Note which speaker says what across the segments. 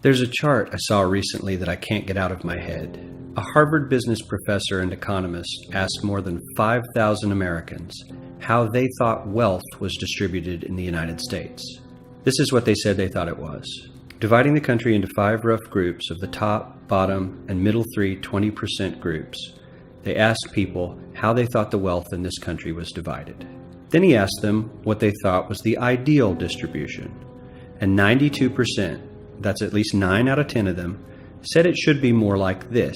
Speaker 1: There's a chart I saw recently that I can't get out of my head. A Harvard business professor and economist asked more than 5,000 Americans how they thought wealth was distributed in the United States. This is what they said they thought it was. Dividing the country into 5 rough groups of the top, bottom, and middle 3 20% groups, they asked people how they thought the wealth in this country was divided. Then he asked them what they thought was the ideal distribution. And 92%, that's at least 9 out of 10 of them, said it should be more like this.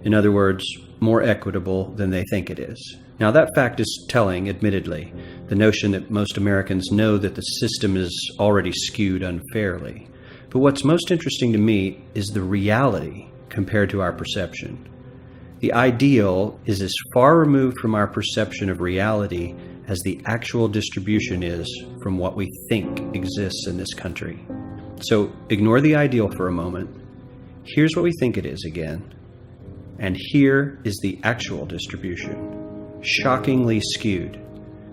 Speaker 1: In other words, more equitable than they think it is. Now that fact is telling, admittedly, the notion that most Americans know that the system is already skewed unfairly. But what's most interesting to me is the reality compared to our perception. The ideal is as far removed from our perception of reality as the actual distribution is from what we think exists in this country. So ignore the ideal for a moment. Here's what we think it is again. And here is the actual distribution. Shockingly skewed.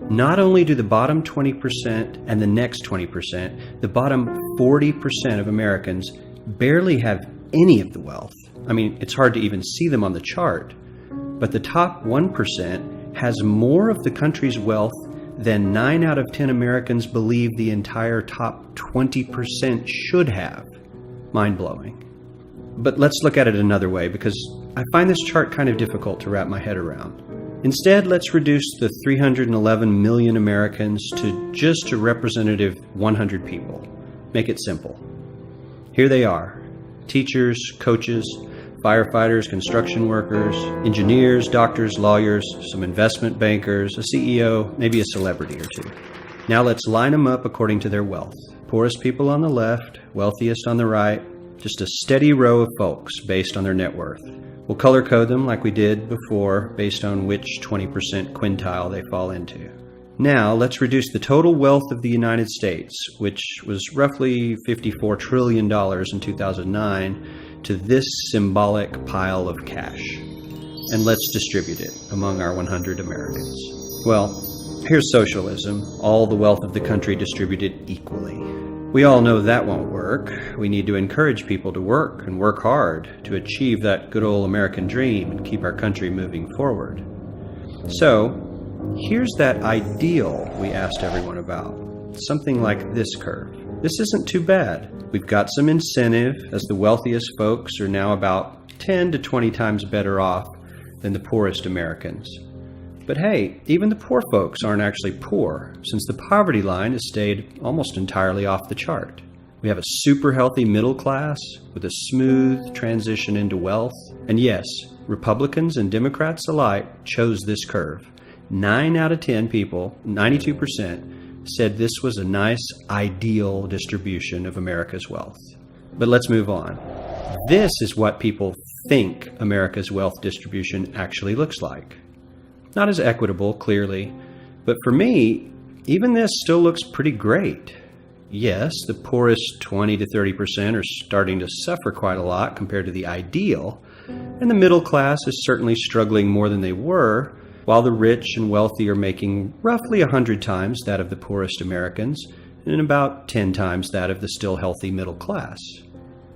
Speaker 1: Not only do the bottom 20% and the next 20%, the bottom 40% of Americans barely have any of the wealth. I mean, it's hard to even see them on the chart. But the top 1% has more of the country's wealth than 9 out of 10 Americans believe the entire top 20% should have. Mind-blowing. But let's look at it another way, because I find this chart kind of difficult to wrap my head around. Instead, let's reduce the 311 million Americans to just a representative 100 people. Make it simple. Here they are: teachers, coaches, firefighters, construction workers, engineers, doctors, lawyers, some investment bankers, a CEO, maybe a celebrity or two. Now let's line them up according to their wealth. Poorest people on the left, wealthiest on the right, just a steady row of folks based on their net worth. We'll color code them like we did before based on which 20% quintile they fall into. Now let's reduce the total wealth of the United States, which was roughly $54 trillion in 2009, to this symbolic pile of cash. And let's distribute it among our 100 Americans. Well, here's socialism, all the wealth of the country distributed equally. We all know that won't work. We need to encourage people to work and work hard to achieve that good old American dream and keep our country moving forward. So, here's that ideal we asked everyone about. Something like this curve. This isn't too bad. We've got some incentive, as the wealthiest folks are now about 10 to 20 times better off than the poorest Americans. But hey, even the poor folks aren't actually poor, since the poverty line has stayed almost entirely off the chart. We have a super healthy middle class with a smooth transition into wealth. And yes, Republicans and Democrats alike chose this curve. 9 out of 10 people, 92%, said this was a nice, ideal distribution of America's wealth. But let's move on. This is what people think America's wealth distribution actually looks like. Not as equitable, clearly, but for me, even this still looks pretty great. Yes, the poorest 20 to 30% are starting to suffer quite a lot compared to the ideal, and the middle class is certainly struggling more than they were, while the rich and wealthy are making roughly 100 times that of the poorest Americans and about 10 times that of the still healthy middle class.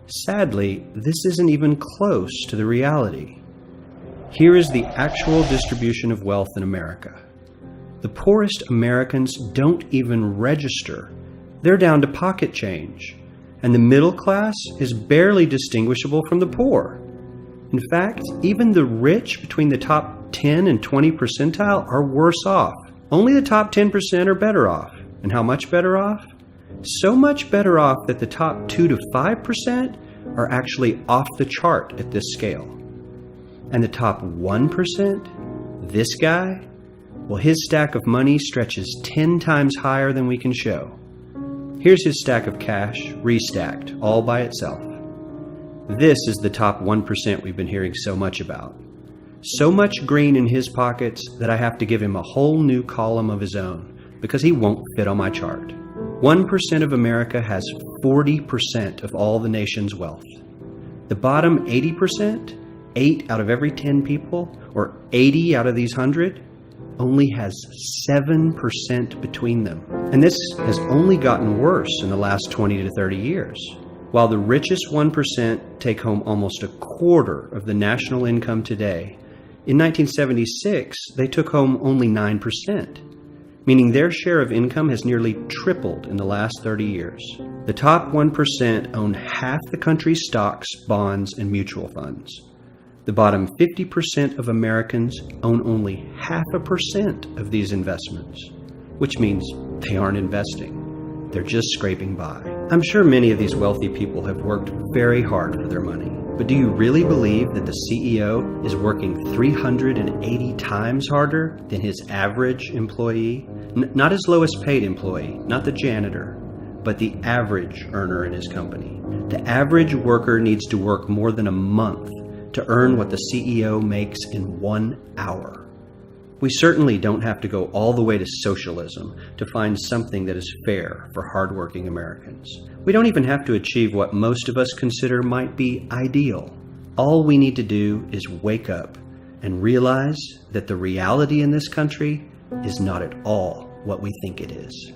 Speaker 1: Sadly, this isn't even close to the reality. Here is the actual distribution of wealth in America. The poorest Americans don't even register. They're down to pocket change, and the middle class is barely distinguishable from the poor. In fact, even the rich between the top 10 and 20 percentile are worse off. Only the top 10% are better off. And how much better off? So much better off that the top 2 to 5% are actually off the chart at this scale. And the top 1%, this guy, well, his stack of money stretches 10 times higher than we can show. Here's his stack of cash, restacked, all by itself. This is the top 1% we've been hearing so much about. So much green in his pockets that I have to give him a whole new column of his own, because he won't fit on my chart. 1% of America has 40% of all the nation's wealth. The bottom 80%, 8 out of every 10 people, or 80 out of these 100, only has 7% between them. And this has only gotten worse in the last 20 to 30 years. While the richest 1% take home almost a quarter of the national income today, in 1976 they took home only 9%, meaning their share of income has nearly tripled in the last 30 years. The top 1% own half the country's stocks, bonds, and mutual funds. The bottom 50% of Americans own only 0.5% of these investments, which means they aren't investing. They're just scraping by. I'm sure many of these wealthy people have worked very hard for their money, but do you really believe that the CEO is working 380 times harder than his average employee? Not his lowest paid employee, not the janitor, but the average earner in his company. The average worker needs to work more than a month to earn what the CEO makes in 1 hour. We certainly don't have to go all the way to socialism to find something that is fair for hardworking Americans. We don't even have to achieve what most of us consider might be ideal. All we need to do is wake up and realize that the reality in this country is not at all what we think it is.